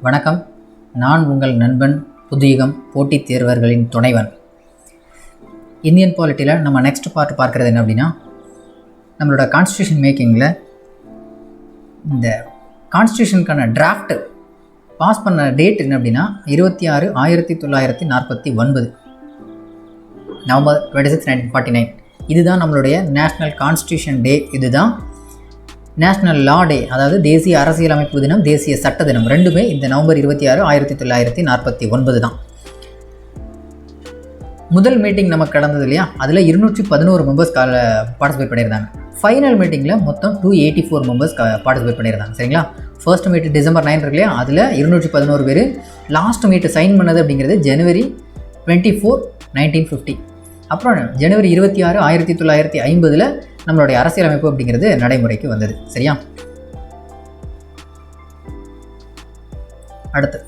வணக்கம். நான் உங்கள் நண்பன் புதுயுகம் போட்டித் தேர்வர்களின் துணைவன். இந்தியன் பாலிட்டியில் நம்ம நெக்ஸ்ட் பார்ட் பார்க்குறது என்ன அப்படின்னா, நம்மளோட கான்ஸ்டியூஷன் மேக்கிங்கில் இந்த கான்ஸ்டியூஷனுக்கான டிராஃப்ட் பாஸ் பண்ண டேட் என்ன அப்படின்னா 26/1949 நவம்பர் 26, 1949. இதுதான் நம்மளுடைய நேஷ்னல் கான்ஸ்டியூஷன் டே. இதுதான் நேஷ்னல் லா டே, அதாவது தேசிய அரசியலமைப்பு தினம், தேசிய சட்ட தினம். ரெண்டுமே இந்த நவம்பர் 26, 1949 தான். முதல் மீட்டிங் நமக்கு கடந்தது இல்லையா, அதில் 211 மெம்பர்ஸ் பார்ட்டிசிபேட் பண்ணியிருந்தாங்க. ஃபைனல் மீட்டிங்கில் மொத்தம் 284 மெம்பர்ஸ் பார்ட்டிசிபேட் பண்ணியிருந்தாங்க. சரிங்களா? ஃபர்ஸ்ட் மீட் December 9 இருக்கு இல்லையா, அதில் 211 பேர். லாஸ்ட் மீட்டு சைன் பண்ணது அப்படிங்கிறது January 24, 1950. அப்புறம் January 26, 1950 நம்மளுடைய அரசியலமைப்பு அப்படிங்கிறது நடைமுறைக்கு வந்தது. சரியா? அடுத்து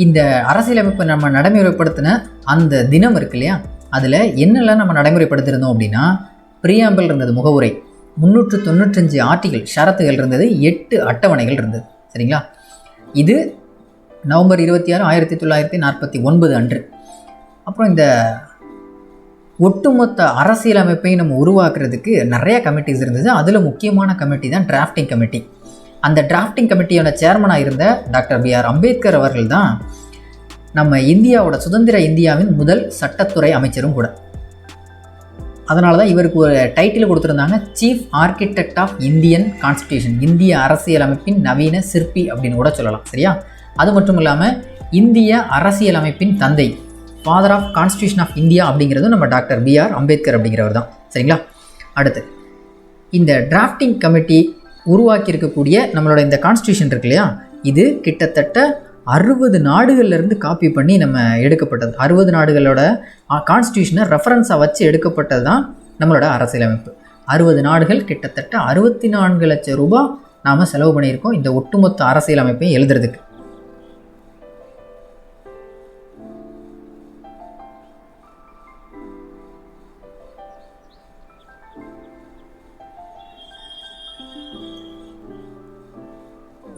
இந்த அரசியலமைப்பை நம்ம நடைமுறைப்படுத்தின அந்த தினம் இருக்கு இல்லையா, அதில் என்னெல்லாம் நம்ம நடைமுறைப்படுத்திருந்தோம் அப்படின்னா, ப்ரீஆம்பிள் இருந்தது, முகவுரை, 395 ஆர்டிகல் ஷரத்துகள் இருந்தது, 8 அட்டவணைகள் இருந்தது. சரிங்களா? இது நவம்பர் 26, 1949 அன்று. அப்புறம் இந்த ஒட்டுமொத்த அரசியலமைப்பை நம்ம உருவாக்குறதுக்கு நிறைய கமிட்டிஸ் இருந்தது. அதில் முக்கியமான கமிட்டி தான் டிராஃப்டிங் கமிட்டி. அந்த டிராஃப்டிங் கமிட்டியோட சேர்மனாக இருந்த டாக்டர் B.R. அம்பேத்கர் அவர்கள் தான் நம்ம இந்தியாவோட சுதந்திர இந்தியாவின் முதல் சட்டத்துறை அமைச்சரும் கூட. அதனால தான் இவருக்கு ஒரு டைட்டில் கொடுத்துருந்தாங்க, chief architect of Indian constitution, இந்திய அரசியலமைப்பின் நவீன சிற்பி அப்படின்னு கூட சொல்லலாம். சரியா? அது மட்டும் இல்லாமல் இந்திய அரசியலமைப்பின் தந்தை, father of constitution of India அப்படிங்கிறது நம்ம டாக்டர் B.R. அம்பேத்கர் அப்படிங்கிறவர் தான். சரிங்களா? அடுத்து இந்த டிராஃப்டிங் கமிட்டி உருவாக்கி இருக்கக்கூடிய நம்மளோட இந்த கான்ஸ்டியூஷன் இருக்கு இல்லையா, இது கிட்டத்தட்ட 60 நாடுகள்லேருந்து காப்பி பண்ணி நம்ம எடுக்கப்பட்டது. 60 நாடுகளோட கான்ஸ்டியூஷனை ரெஃபரன்ஸாக வச்சு எடுக்கப்பட்டது தான் நம்மளோட அரசியலமைப்பு. 60 நாடுகள், கிட்டத்தட்ட 64 லட்சம் ரூபாய் நாம் செலவு பண்ணியிருக்கோம் இந்த ஒட்டுமொத்த அரசியலமைப்பை எழுதுறதுக்கு.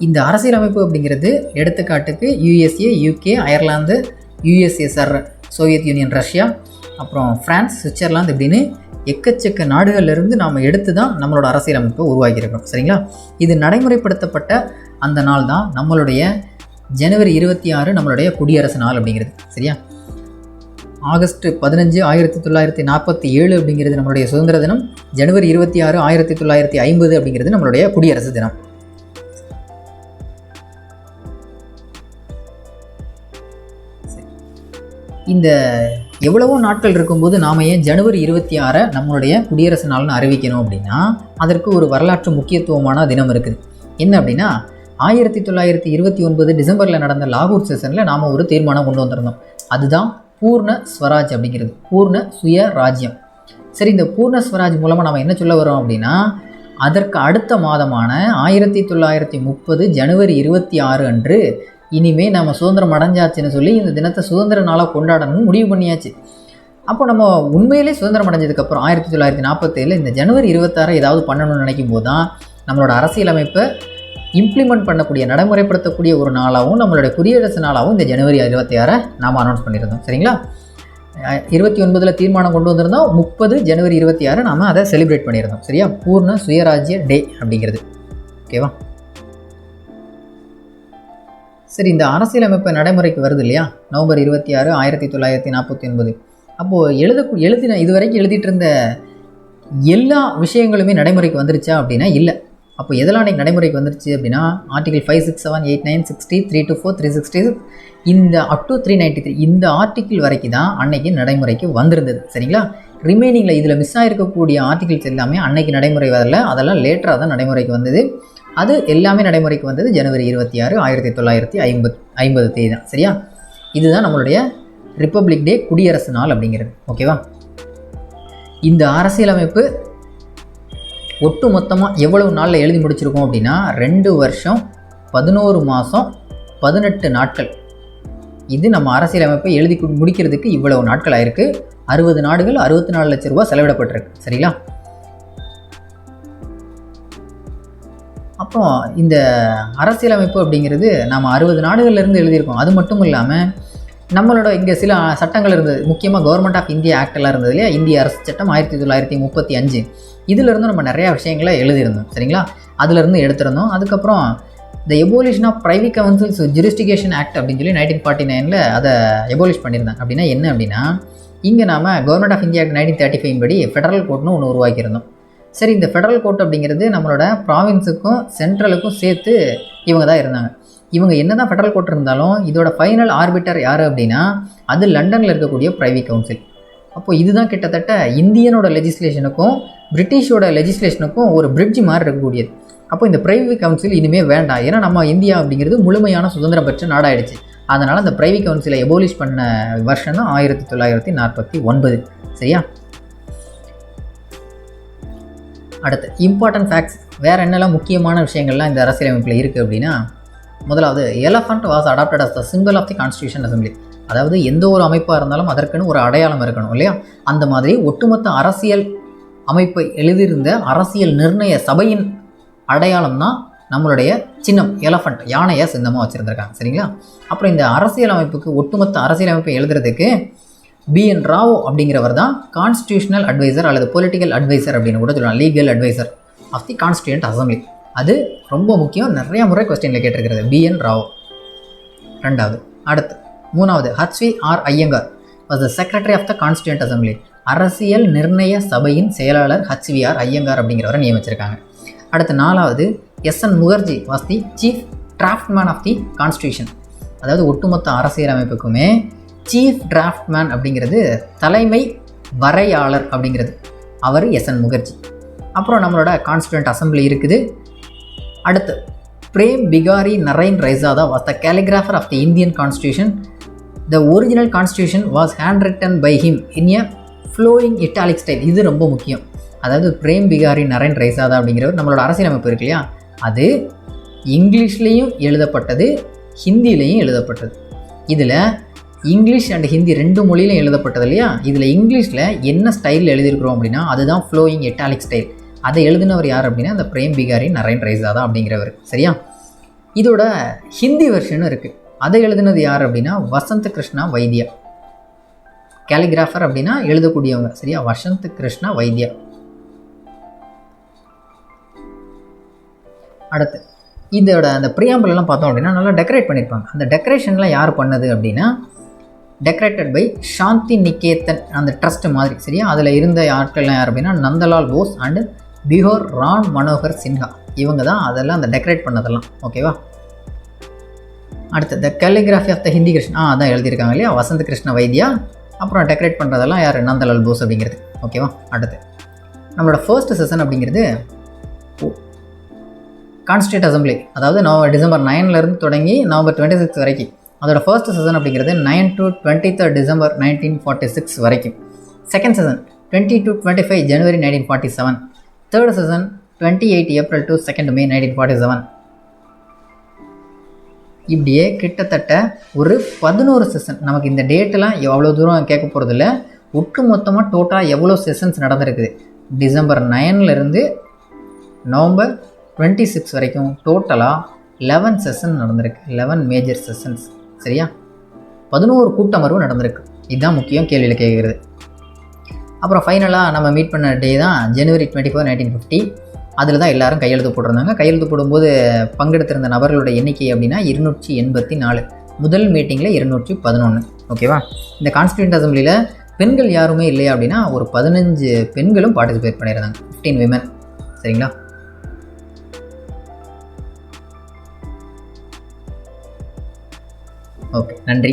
இந்த அரசியலமைப்பு அப்படிங்கிறது எடுத்துக்காட்டுக்கு USA, UK, Ireland, USSR, Soviet union, Russia, அப்புறம் ஃப்ரான்ஸ், சுவிட்சர்லாந்து இப்படின்னு எக்கச்சக்க நாடுகள்லேருந்து நாம் எடுத்து தான் நம்மளோட அரசியலமைப்பை உருவாக்கியிருக்கோம். சரிங்களா? இது நடைமுறைப்படுத்தப்பட்ட அந்த நாள் தான் நம்மளுடைய January 26 நம்மளுடைய குடியரசு நாள் அப்படிங்கிறது. சரியா? ஆகஸ்ட் 15, 1947 அப்படிங்கிறது நம்மளுடைய சுதந்திர தினம். January 26, 1950 அப்படிங்கிறது நம்மளுடைய குடியரசு தினம். இந்த எவ்வளவோ நாட்கள் இருக்கும்போது நாம் ஏன் January 26 நம்மளுடைய குடியரசு நாள்னு அறிவிக்கணும் அப்படின்னா, அதற்கு ஒரு வரலாற்று முக்கியத்துவமான தினம் இருக்குது. என்ன அப்படின்னா, 1929 டிசம்பரில் நடந்த லாகூர் செஷனில் நாம் ஒரு தீர்மானம் கொண்டு வந்திருந்தோம். அதுதான் பூர்ண ஸ்வராஜ் அப்படிங்கிறது, பூர்ண சுய ராஜ்யம். சரி, இந்த பூர்ண ஸ்வராஜ் மூலமாக நம்ம என்ன சொல்ல வரோம் அப்படின்னா, அதற்கு அடுத்த மாதமான 1930 January 26 அன்று இனிமேல் நம்ம சுதந்திரம் அடைஞ்சாச்சுன்னு சொல்லி இந்த தினத்தை சுதந்திர நாளாக கொண்டாடணும்னு முடிவு பண்ணியாச்சு. அப்போ நம்ம உண்மையிலே சுதந்திரம் அடைஞ்சதுக்கப்புறம் 1947 இந்த January 26 ஏதாவது பண்ணணும்னு நினைக்கும் போது தான் நம்மளோட அரசியலமைப்பை இம்ப்ளிமெண்ட் பண்ணக்கூடிய, நடைமுறைப்படுத்தக்கூடிய ஒரு நாளாகவும் நம்மளுடைய குடியரசு நாளாகவும் இந்த January 26 நாம் அனௌன்ஸ் பண்ணியிருந்தோம். சரிங்களா? 29 தீர்மானம் கொண்டு வந்திருந்தோம், 30 January 26 நாம் அதை செலிப்ரேட் பண்ணியிருந்தோம். சரியா? பூர்ண சுயராஜ்ய டே அப்படிங்கிறது. ஓகேவா? சரி, இந்த அரசியலமைப்பு நடைமுறைக்கு வருது இல்லையா, நவம்பர் 26, 1949. அப்போது எழுதின இதுவரைக்கும் எழுதிட்டு இருந்த எல்லா விஷயங்களுமே நடைமுறைக்கு வந்துருச்சா அப்படின்னா இல்லை. அப்போ எதெல்லாம் அன்றைக்கி நடைமுறைக்கு வந்துருச்சு அப்படின்னா, ஆர்டிகல் 5, 6, 7, 8, 9, 60, 324, 366, இந்த up to 393 இந்த ஆர்டிக்கிள் வரைக்கும் தான் அன்னைக்கு நடைமுறைக்கு வந்திருந்தது. சரிங்களா? ரிமைனிங்கில் இதில் மிஸ் ஆகிருக்கக்கூடிய ஆர்டிகிள்ஸ் எல்லாமே அன்னைக்கு நடைமுறை வரல, அதெல்லாம் லேட்டராக தான் நடைமுறைக்கு வந்தது. அது எல்லாமே நடைமுறைக்கு வந்தது January 26, 1950 தேதி தான். சரியா? இதுதான் நம்மளுடைய ரிப்பப்ளிக் டே, குடியரசு நாள் அப்படிங்கிறது. ஓகேவா? இந்த அரசியலமைப்பு ஒட்டு மொத்தமாக எவ்வளவு நாளில் எழுதி முடிச்சிருக்கோம் அப்படின்னா, 2 வருஷம் 11 மாதம் 18 நாட்கள். இது நம்ம அரசியலமைப்பை எழுதி முடிக்கிறதுக்கு இவ்வளவு நாட்கள் ஆயிருக்கு. 60 நாடுகள், 64 லட்சம் ரூபாய் செலவிடப்பட்டிருக்கு. சரிங்களா? அப்புறம் இந்த அரசியலமைப்பு அப்படிங்கிறது நம்ம 60 நாடுகள்லேருந்து எழுதியிருக்கோம். அது மட்டும் இல்லாமல் நம்மளோட இங்கே சில சட்டங்கள் இருந்தது. முக்கியமாக கவர்மெண்ட் ஆஃப் இந்தியா ஆக்டெல்லாம் இருந்தது இல்லையா, இந்திய அரசு சட்டம் 1935. இதிலிருந்து நம்ம நிறையா விஷயங்களை எழுதியிருந்தோம். சரிங்களா, அதிலிருந்து எடுத்திருந்தோம். அதுக்கப்புறம் த எபோலிஷன் of private councils jurisdiction act அப்படின்னு சொல்லி 1949 அதை எபோலிஷ் பண்ணியிருந்தாங்க. அப்படின்னா என்ன அப்படின்னா, இங்கே நாம் கவர்மெண்ட் ஆஃப் இந்தியா ஆக்ட் 1935 படி ஃபெடரல் கோர்ட்னு ஒன்று உருவாக்கியிருந்தோம். சரி, இந்த ஃபெடரல் கோர்ட் அப்படிங்கிறது நம்மளோட ப்ராவின்ஸுக்கும் சென்ட்ரலுக்கும் சேர்த்து இவங்க தான் இருந்தாங்க. இவங்க என்ன தான் ஃபெடரல் கோர்ட் இருந்தாலும் இதோட ஃபைனல் ஆர்பிட்டர் யார் அப்படின்னா அது லண்டனில் இருக்கக்கூடிய ப்ரைவேட் கவுன்சில். அப்போது இதுதான் கிட்டத்தட்ட இந்தியனோட லெஜிஸ்லேஷனுக்கும் பிரிட்டிஷோட லெஜிஸ்லேஷனுக்கும் ஒரு பிரிட்ஜ் மாதிரி இருக்கக்கூடியது. அப்போ இந்த ப்ரைவேட் கவுன்சில் இனிமேல் வேண்டாம். ஏன்னா நம்ம இந்தியா அப்படிங்கிறது முழுமையான சுதந்திரம் பெற்ற நாடாயிடுச்சு. அதனால் அந்த ப்ரைவேட் கவுன்சிலை எபோலிஷ் பண்ண வருஷம் தான் 1949. சரியா, அடுத்து இம்பார்ட்டன்ட் ஃபேக்ட்ஸ். வேறு என்னெல்லாம் முக்கியமான விஷயங்கள்லாம் இந்த அரசியலமைப்பில் இருக்குது அப்படின்னா, முதலாவது elephant was adopted as the symbol of the constitution assembly. அதாவது எந்த ஒரு அமைப்பாக இருந்தாலும் அதற்குன்னு ஒரு அடையாளம் இருக்கணும் இல்லையா, அந்த மாதிரி ஒட்டுமொத்த அரசியல் அமைப்பை எழுதியிருந்த அரசியல் நிர்ணய சபையின் அடையாளம் தான் நம்மளுடைய சின்னம் எலஃபண்ட், யானையை சின்னமாக வச்சுருந்துருக்காங்க. சரிங்களா, அப்புறம் இந்த அரசியல் அமைப்புக்கு ஒட்டுமொத்த அரசியல் அமைப்பை எழுதுறதுக்கு BN ராவ் அப்படிங்கிறவர் தான் கான்ஸ்டியூஷனல் அட்வைசர் அல்லது பொலிட்டிக்கல் அட்வைசர் அப்படின்னு கூட சொல்லலாம், legal adviser of the constituent assembly. அது ரொம்ப முக்கியம், நிறையா முறை கொஸ்டினில் கேட்டிருக்கிறது BN ராவ். ரெண்டாவது. அடுத்து மூணாவது, HVR Iyengar was the secretary of the constituent assembly. அரசியல் நிர்ணய சபையின் செயலாளர் HVR ஐயங்கார் அப்படிங்கிறவரை நியமிச்சிருக்காங்க. அடுத்து நாலாவது, SN Mukherjee was the chief draftsman of the constitution. அதாவது ஒட்டுமொத்த அரசியல் அமைப்புக்குமே சீஃப் டிராஃப்ட்மேன் அப்படிங்கிறது தலைமை வரையாளர் அப்படிங்கிறது அவர் SN முகர்ஜி. அப்புறம் நம்மளோட கான்ஸ்டியூண்ட் அசம்பிளி இருக்குது. அடுத்து Prem Behari Narain Raizada was the calligrapher of the Indian constitution. The original constitution was hand written by him in a flowing italic style. இது ரொம்ப முக்கியம். அதாவது பிரேம் பிகாரி நரைன் ரைசாதா அப்படிங்கிறவர் நம்மளோட அரசியலமைப்பு இருக்கு இல்லையா, அது இங்கிலீஷ்லேயும் எழுதப்பட்டது, ஹிந்திலையும் எழுதப்பட்டது. இதில் இங்கிலீஷ் அண்ட் ஹிந்தி ரெண்டு மொழியிலும் எழுதப்பட்டது இல்லையா, இதில் இங்கிலீஷில் என்ன ஸ்டைலில் எழுதியிருக்கிறோம் அப்படின்னா அதுதான் ஃப்ளோயிங் இட்டாலிக் ஸ்டைல். அதை எழுதினவர் யார் அப்படின்னா அந்த பிரேம் பிகாரி நரைன் ரைசாதா அப்படிங்கிறவர். சரியா, இதோட ஹிந்தி வெர்ஷனும் இருக்குது. அதை எழுதினது யார் அப்படின்னா வசந்த் கிருஷ்ணா வைத்தியா. கேலிகிராஃபர் அப்படின்னா எழுதக்கூடியவங்க. சரியா, வசந்த் கிருஷ்ணா வைத்தியா. அடுத்து இதோட அந்த ப்ரியாம்பிளெலாம் பார்த்தோம் அப்படின்னா நல்லா டெக்கரேட் பண்ணியிருப்பாங்க. அந்த டெக்கரேஷன்லாம் யார் பண்ணது அப்படின்னா டெக்கரேட்டட் பை சாந்தி நிகேதன், அந்த ட்ரஸ்ட் மாதிரி. சரியா, அதில் இருந்த ஆட்கள்லாம் யார் அப்படின்னா நந்தலால் போஸ் அண்டு பிஹோர் ராம் மனோகர் சின்ஹா. இவங்க தான் அதெல்லாம் அந்த டெக்கரேட் பண்ணதெல்லாம். ஓகேவா, அடுத்து the calligraphy of the Hindi Krishna அதான் எழுதியிருக்காங்க இல்லையா வசந்த் கிருஷ்ண வைத்தியா. அப்புறம் டெக்கரேட் பண்ணுறதெல்லாம் யார் நந்தலால் போஸ் அப்படிங்கிறது. ஓகேவா, அடுத்து நம்மளோட ஃபர்ஸ்ட் செஷன் அப்படிங்கிறது கான்ஸ்டியூண்ட் அசம்பிளி. அதாவது டிசம்பர் 9 தொடங்கி நவம்பர் 26 வரைக்கும். அதோட ஃபர்ஸ்ட் செஷன் அப்படிங்கிறது 9 to 23 டிசம்பர் 1946 வரைக்கும். Second session 20 to 25 January 1947. Third session 28 April to 2 மே 1947. இப்படியே கிட்டத்தட்ட ஒரு 11 செஷன். நமக்கு இந்த டேட்டெலாம் எவ்வளோ தூரம் கேட்க போகிறதில்ல, ஒட்டு மொத்தமாக டோட்டலாக எவ்வளோ செஷன்ஸ் நடந்திருக்குது டிசம்பர் 9 நவம்பர் 26 வரைக்கும் டோட்டலாக 11 செஷன் நடந்திருக்கு. 11 மேஜர் செஷன்ஸ். சரியா, 11 கூட்டமர்வு நடந்திருக்கு. இதுதான் முக்கியம் கேள்வியில் கேட்குறது. அப்புறம் ஃபைனலாக நம்ம மீட் பண்ண டே தான் ஜனவரி 24, 1950. அதில் தான் எல்லோரும் கையெழுத்து போட்டிருந்தாங்க. கையெழுத்து போடும்போது பங்கெடுத்திருந்த நபர்களோட எண்ணிக்கை அப்படின்னா 284. முதல் மீட்டிங்கில் 211. ஓகேவா, இந்த கான்ஸ்டியூண்ட் அசம்பிளியில் பெண்கள் யாருமே இல்லையா அப்படின்னா ஒரு 15 பெண்களும் பார்ட்டிசிபேட் பண்ணியிருந்தாங்க, 15 விமன். சரிங்களா, ஓகே, நன்றி.